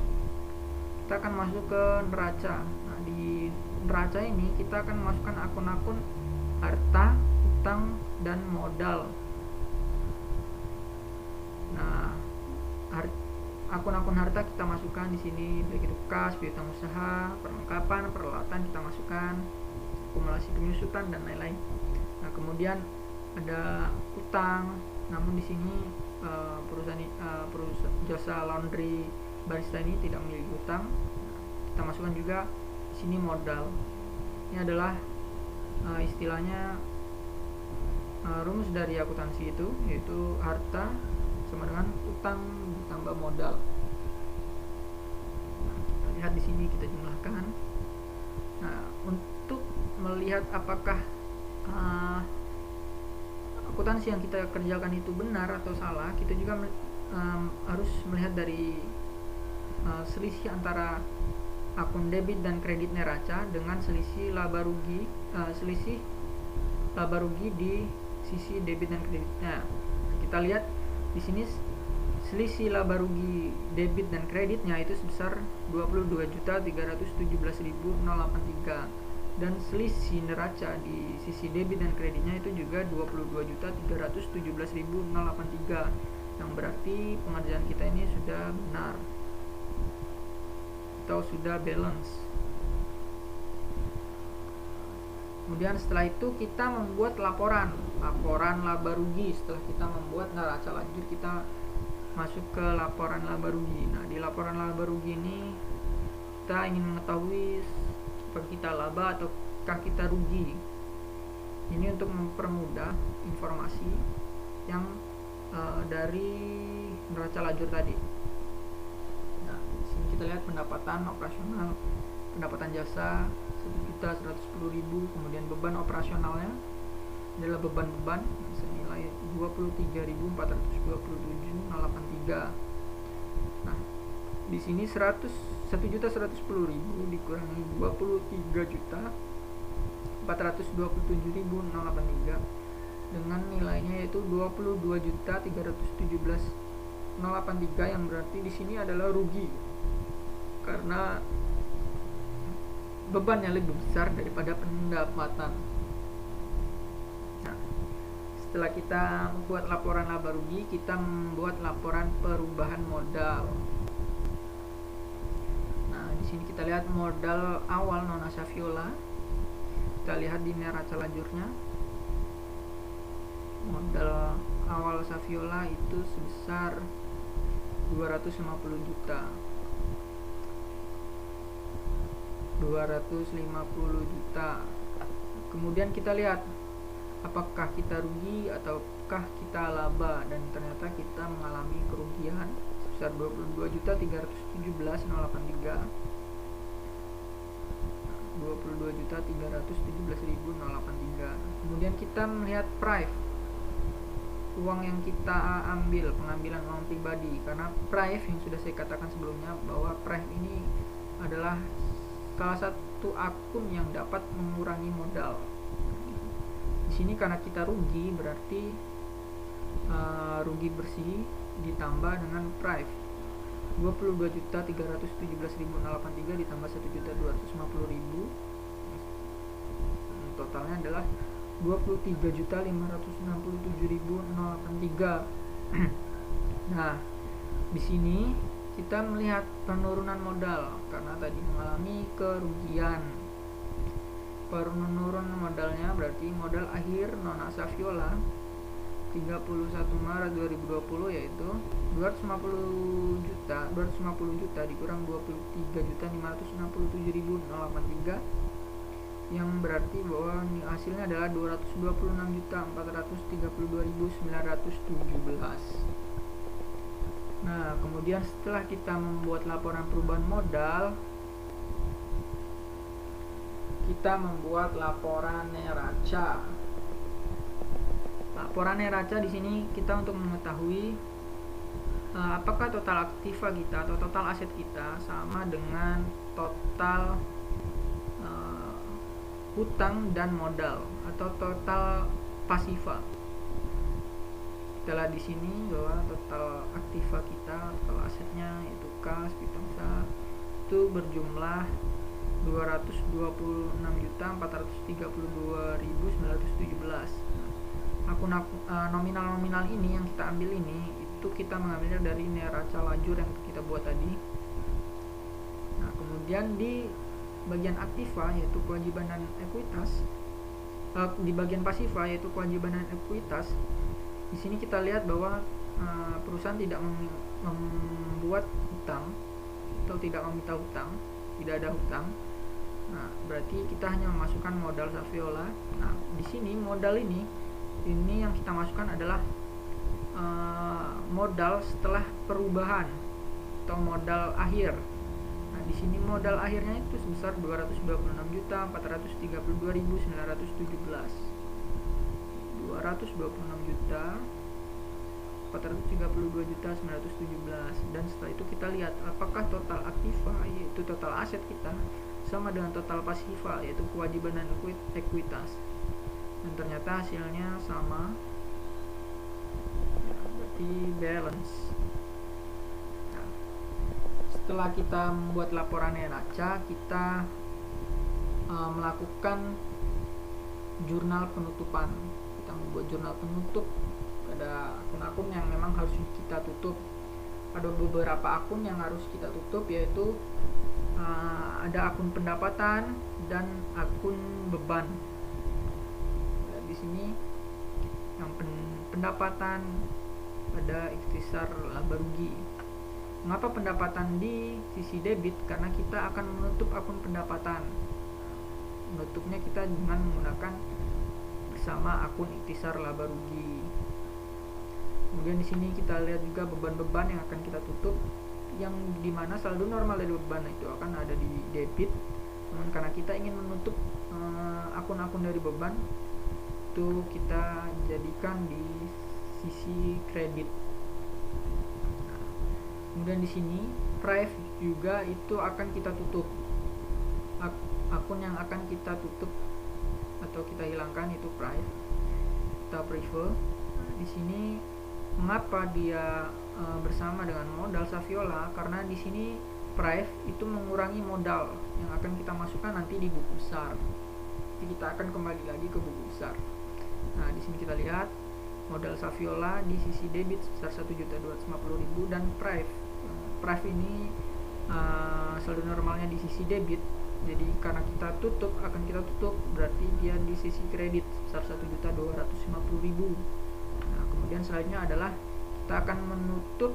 kita akan masuk ke neraca. Nah, di neraca ini kita akan masukkan akun-akun harta, utang, dan modal. Nah, akun-akun harta kita masukkan di sini, baik itu kas, piutang usaha, perlengkapan, peralatan kita masukkan, akumulasi penyusutan dan lain-lain. Nah, kemudian ada utang, namun di sini perusahaan jasa laundry barista ini tidak memiliki utang. Nah, kita masukkan juga di sini modal. Ini adalah istilahnya rumus dari akuntansi itu, yaitu harta sama dengan utang ditambah modal. Nah, kita lihat di sini, kita jumlahkan. Nah, untuk melihat apakah akuntansi yang kita kerjakan itu benar atau salah, kita juga harus melihat dari selisih antara akun debit dan kredit neraca dengan selisih laba rugi di sisi debit dan kreditnya. Kita lihat di sini selisih laba rugi debit dan kreditnya itu sebesar 22.317.083 dan selisih neraca di sisi debit dan kreditnya itu juga 22.317.083, yang berarti pengerjaan kita ini sudah benar atau sudah balance. Kemudian setelah itu kita membuat laporan laba rugi. Setelah kita membuat neraca lanjut, kita masuk ke laporan laba rugi. Nah, di laporan laba rugi ini kita ingin mengetahui apakah kita laba ataukah kita rugi. Ini untuk mempermudah informasi yang dari neraca lajur tadi. Nah, di sini kita lihat pendapatan operasional, pendapatan jasa 1.110.000, kemudian beban operasionalnya adalah beban-beban senilai 23.427,083. Nah, di sini 1.110.000 dikurangi 23.427.083 dengan nilainya yaitu 22.317.083, yang berarti di sini adalah rugi karena bebannya lebih besar daripada pendapatan. Nah, setelah kita membuat laporan laba rugi, kita membuat laporan perubahan modal. Nah, di sini kita lihat modal awal Nona Saviola. Kita lihat di neraca lajurnya. Modal awal Saviola itu sebesar 250 juta. Kemudian kita lihat apakah kita rugi ataukah kita laba, dan ternyata kita mengalami kerugian sebesar 22.317.083. 22.317.083. Kemudian kita melihat prive, uang yang kita ambil, pengambilan uang pribadi, karena prive yang sudah saya katakan sebelumnya bahwa prive ini adalah salah satu akun yang dapat mengurangi modal. Di sini karena kita rugi, berarti rugi bersih ditambah dengan prive 22.317.083 ditambah 1.250.000, totalnya adalah 23.567.083. Nah, di sini kita melihat penurunan modal karena tadi mengalami kerugian. Penurunan modalnya berarti modal akhir Nona Saviola 31 Maret 2020 yaitu 250 juta dikurang 23.567.083, yang berarti bahwa hasilnya adalah 226.432.917. Nah, kemudian setelah kita membuat laporan perubahan modal, kita membuat laporan neraca. Laporan neraca di sini kita untuk mengetahui apakah total aktiva kita atau total aset kita sama dengan total hutang dan modal atau total pasiva. Kita lihat di sini bahwa total aktiva kita, total asetnya yaitu kas, piutang sah itu berjumlah 226.432.917. Akun nominal-nominal ini yang kita ambil ini itu kita mengambilnya dari neraca lajur yang kita buat tadi. Nah, kemudian di bagian aktiva yaitu kewajiban dan ekuitas, di bagian pasiva yaitu kewajiban dan ekuitas, di sini kita lihat bahwa perusahaan tidak membuat hutang atau tidak meminta hutang, tidak ada hutang. Nah, berarti kita hanya memasukkan modal Saviola. Nah, di sini modal ini yang kita masukkan adalah modal setelah perubahan atau modal akhir. Nah, di sini modal akhirnya itu sebesar 226.432.917. 226.432.917. Dan setelah itu kita lihat apakah total aktiva, yaitu total aset kita, sama dengan total pasiva, yaitu kewajiban dan ekuitas. Dan ternyata hasilnya sama, berarti balance. Nah, setelah kita membuat laporan neraca, kita melakukan jurnal penutupan. Kita membuat jurnal penutup pada akun-akun yang memang harus kita tutup. Ada beberapa akun yang harus kita tutup, yaitu ada akun pendapatan dan akun beban. Nah, di sini yang pendapatan ada ikhtisar laba rugi. Mengapa pendapatan di sisi debit? Karena kita akan menutup akun pendapatan. Menutupnya kita dengan menggunakan bersama akun ikhtisar laba rugi. Kemudian di sini kita lihat juga beban-beban yang akan kita tutup, yang dimana saldo normal dari beban itu akan ada di debit. Namun karena kita ingin menutup akun-akun dari beban, itu kita jadikan di sisi kredit. Kemudian di sini prive juga itu akan kita tutup. Akun yang akan kita tutup atau kita hilangkan itu prive. Kita prefer. Di sini mengapa dia bersama dengan modal Saviola? Karena di sini prive itu mengurangi modal yang akan kita masukkan nanti di buku besar. Jadi kita akan kembali lagi ke buku besar. Nah, di sini kita lihat modal Saviola di sisi debit sebesar 1.250.000 dan prive. Prive ini saldo normalnya di sisi debit. Jadi karena kita tutup, akan kita tutup, berarti dia di sisi kredit sebesar 1.250.000. Nah, kemudian selanjutnya adalah kita akan menutup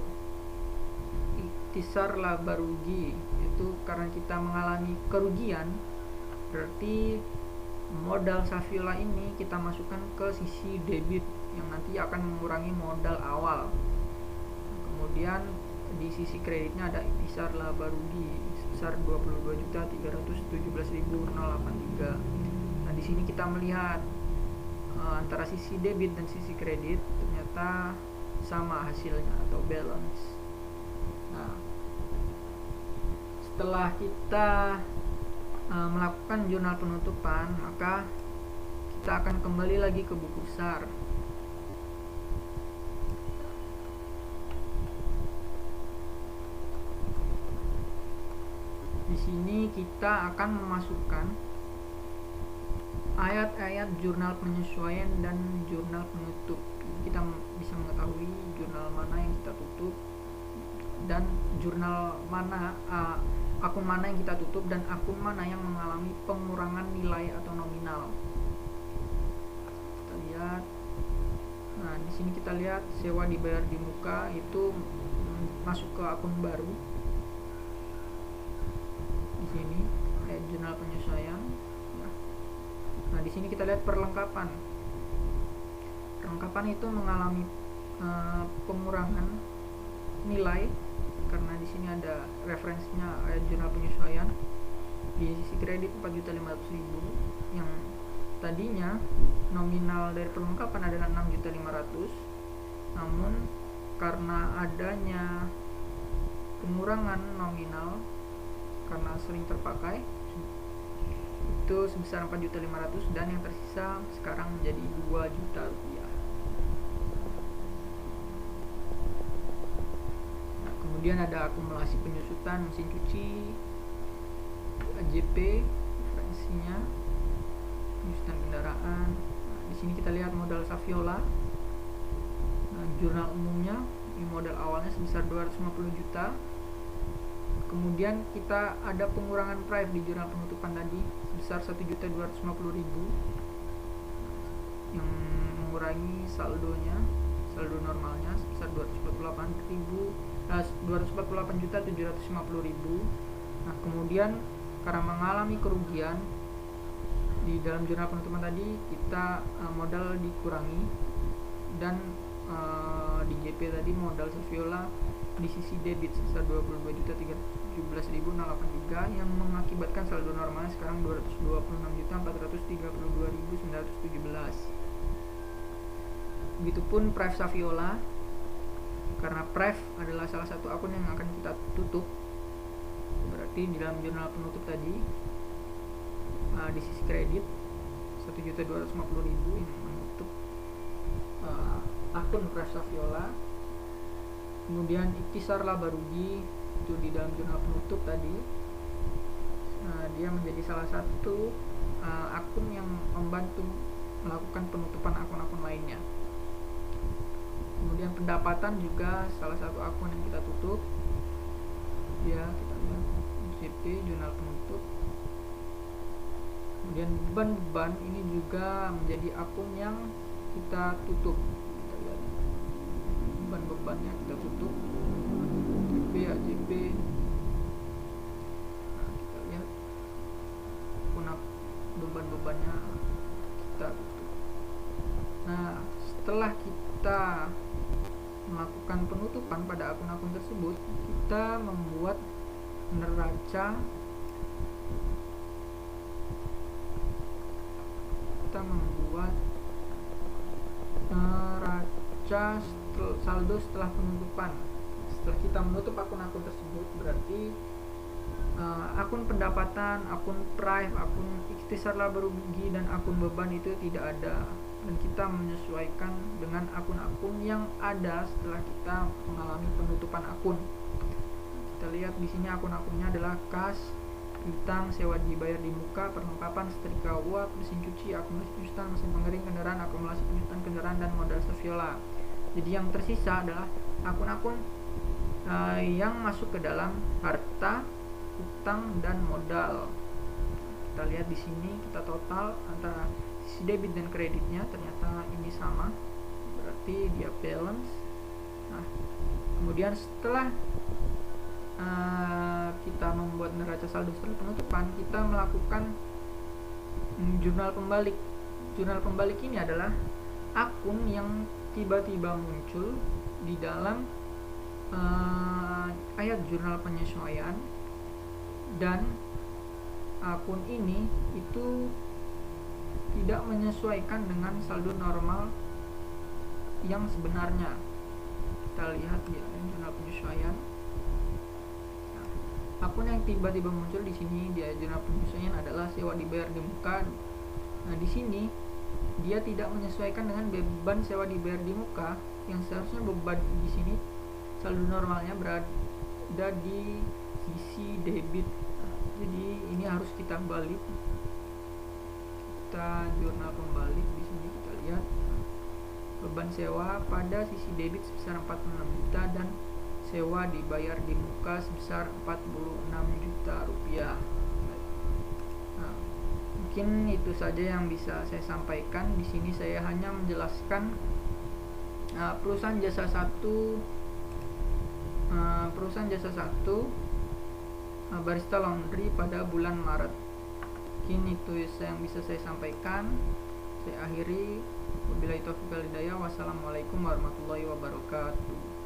ikhtisar laba rugi. Itu karena kita mengalami kerugian, berarti modal Saviola ini kita masukkan ke sisi debit yang nanti akan mengurangi modal awal. Nah, kemudian di sisi kreditnya ada ikhtisar laba rugi sebesar 22.317.083. Nah, di sini kita melihat antara sisi debit dan sisi kredit ternyata sama hasilnya atau balance. Nah, setelah kita melakukan jurnal penutupan, maka kita akan kembali lagi ke buku besar. Di sini kita akan memasukkan ayat-ayat jurnal penyesuaian dan jurnal penutup. Kita bisa mengetahui jurnal mana yang kita tutup dan jurnal mana, akun mana yang kita tutup dan akun mana yang mengalami pengurangan nilai atau nominal. Kita lihat. Nah, di sini kita lihat sewa dibayar di muka itu masuk ke akun baru. Di sini jurnal penyesuaian. Ya. Nah, di sini kita lihat perlengkapan. Perlengkapan itu mengalami pengurangan nilai karena di sini ada referensinya jurnal penyesuaian. Di sisi kredit 4.500.000 yang tadinya nominal dari perlengkapan adalah 6.500.000, namun karena adanya pengurangan nominal karena sering terpakai itu sebesar 4.500.000 dan yang tersisa sekarang menjadi 2 juta rupiah. Nah, kemudian ada akumulasi penyusutan mesin cuci, AJP referensinya, penyusutan kendaraan. Nah, di sini kita lihat modal Saviola. Nah, jurnal umumnya ini modal awalnya sebesar 250 juta. Kemudian kita ada pengurangan prive di jurnal penutupan tadi sebesar 1.250.000 yang mengurangi saldonya, saldo normalnya sebesar 248.750.000. Nah, kemudian karena mengalami kerugian di dalam jurnal penutupan tadi, kita modal dikurangi, dan di GP tadi modal Saviola di sisi debit sebesar 22.317.083 yang mengakibatkan saldo normalnya sekarang 226.432.917. Begitupun Pref Saviola, karena Pref adalah salah satu akun yang akan kita tutup, berarti di dalam jurnal penutup tadi di sisi kredit 1.250.000 yang menutup akun Pref Saviola. Kemudian Ikhtisar laba rugi itu di dalam jurnal penutup tadi, dia menjadi salah satu akun yang membantu melakukan penutupan akun-akun lainnya. Kemudian pendapatan juga salah satu akun yang kita tutup, ya kita lihat JP jurnal penutup. Kemudian beban-beban ini juga menjadi akun yang kita tutup. Kita lihat beban-bebannya kita tutup, JP AJP. Nah, kita lihat akun beban-bebannya kita tutup. Nah, setelah kita melakukan penutupan pada akun-akun tersebut, kita membuat neraca saldo setelah penutupan. Setelah kita menutup akun-akun tersebut, berarti akun pendapatan, akun Pref, akun Ikhtisar laba rugi, dan akun beban itu tidak ada, dan kita menyesuaikan dengan akun-akun yang ada setelah kita mengalami penutupan akun. Kita lihat di sini akun-akunnya adalah kas, piutang, sewa dibayar di muka, perlengkapan, setrika uap, mesin cuci, akumulasi penyusutan, mesin pengering kendaraan, akumulasi penyusutan kendaraan, dan modal Saviola. Jadi yang tersisa adalah akun-akun yang masuk ke dalam harta, utang, dan modal. Kita lihat di sini, kita total antara sisi debit dan kreditnya, ternyata ini sama, berarti dia balance. Nah, kemudian setelah kita membuat neraca saldo setelah penutupan, kita melakukan jurnal pembalik. Jurnal pembalik ini adalah akun yang tiba-tiba muncul di dalam ayat jurnal penyesuaian, dan akun ini itu tidak menyesuaikan dengan saldo normal yang sebenarnya. Kita lihat di jurnal penyesuaian. Akun yang tiba-tiba muncul di sini di jurnal penyesuaian adalah sewa dibayar di muka. Nah, di sini dia tidak menyesuaikan dengan beban sewa dibayar di muka, yang seharusnya beban di sini saldo normalnya berada di sisi debit. Nah, jadi ini harus kita balik. Kita jurnal pembalik di sini, kita lihat beban sewa pada sisi debit sebesar 46 juta dan sewa dibayar di muka sebesar 46 juta rupiah. Nah, mungkin itu saja yang bisa saya sampaikan. Di sini saya hanya menjelaskan perusahaan jasa satu barista laundry pada bulan Maret. Mungkin itu yang bisa saya sampaikan. Saya akhiri. Wabillahi taufiq wal hidayah. Wassalamualaikum warahmatullahi wabarakatuh.